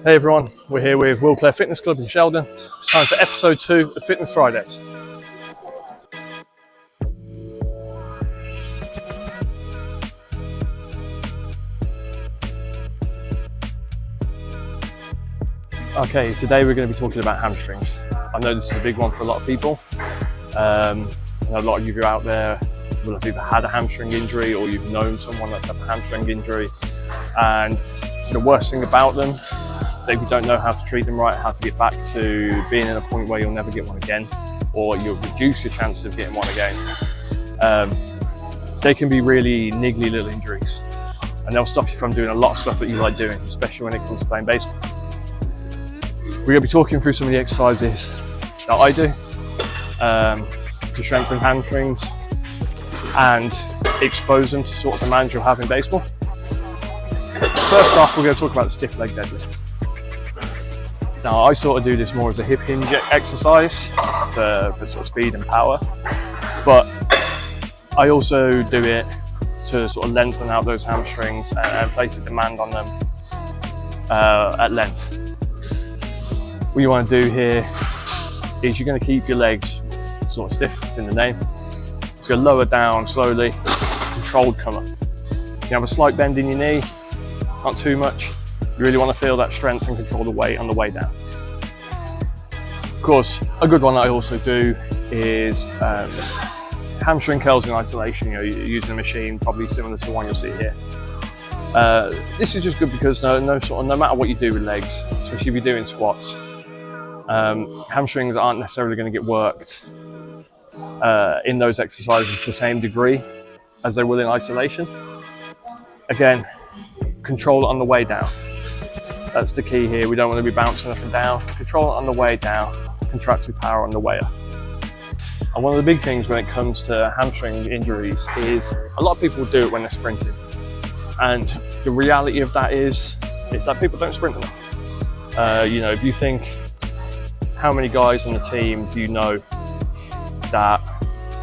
Hey everyone, we're here with Will Clare Fitness Club in Sheldon. It's time for episode 2 of Fitness Fridays. Okay, today we're going to be talking about hamstrings. I know this is a big one for a lot of people. I know a lot of you out there will have either had a hamstring injury or you've known someone that's had a hamstring injury. And the worst thing about them, if you don't know how to treat them right, how to get back to being in a point where you'll never get one again, or you'll reduce your chance of getting one again, they can be really niggly little injuries, and they'll stop you from doing a lot of stuff that you like doing, especially when it comes to playing baseball. We're going to be talking through some of the exercises that I do to strengthen hamstrings and expose them to sort of demands you'll have in baseball. First off, we're going to talk about the stiff leg deadlift. Now, I sort of do this more as a hip hinge exercise for sort of speed and power, but I also do it to sort of lengthen out those hamstrings and place a demand on them at length. What you want to do here is you're going to keep your legs sort of stiff, it's in the name. It's going to lower down slowly, controlled come up. You have a slight bend in your knee, not too much. You really want to feel that strength and control the weight on the way down. Of course, a good one that I also do is hamstring curls in isolation. You know, you're using a machine probably similar to the one you'll see here. This is just good because no matter what you do with legs, especially if you're doing squats, hamstrings aren't necessarily going to get worked in those exercises to the same degree as they will in isolation. Again, control it on the way down. That's the key here. We don't want to be bouncing up and down. Control it on the way down, contract with power on the way up. And one of the big things when it comes to hamstring injuries is a lot of people do it when they're sprinting. And the reality of that is that people don't sprint enough. You know, if you think how many guys on the team do you know that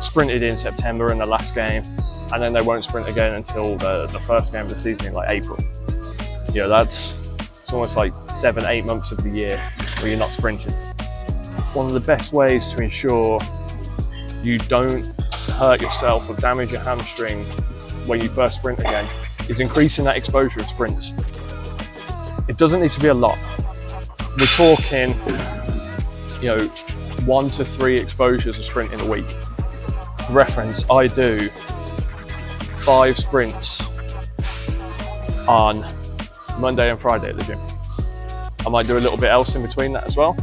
sprinted in September in the last game, and then they won't sprint again until the first game of the season in like April. You know, it's almost like 7-8 months of the year where you're not sprinting. One of the best ways to ensure you don't hurt yourself or damage your hamstring when you first sprint again is increasing that exposure of sprints. It doesn't need to be a lot. We're talking, you know, 1 to 3 exposures of sprinting a week. For reference, I do 5 sprints on Monday and Friday at the gym. I might do a little bit else in between that as well,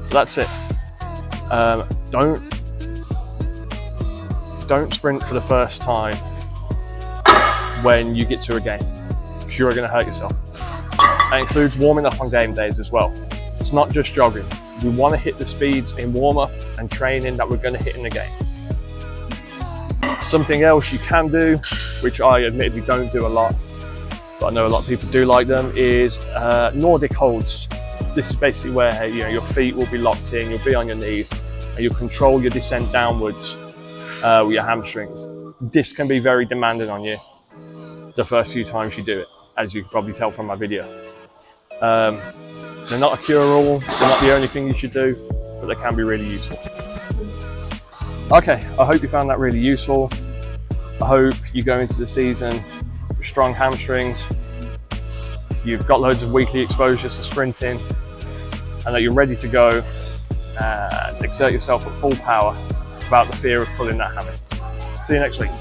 but that's it. Don't sprint for the first time when you get to a game, because you're going to hurt yourself. That includes warming up on game days as well. It's not just jogging. We want to hit the speeds in warm-up and training that we're going to hit in the game. Something else you can do, which I admittedly don't do a lot, but I know a lot of people do like them, is Nordic holds. This is basically where your feet will be locked in, you'll be on your knees, and you'll control your descent downwards with your hamstrings. This can be very demanding on you the first few times you do it, as you can probably tell from my video. They're not a cure-all, they're not the only thing you should do, but they can be really useful. Okay, I hope you found that really useful. I hope you go into the season with strong hamstrings, you've got loads of weekly exposures to sprinting, and that you're ready to go and exert yourself at full power without the fear of pulling that hammy. See you next week.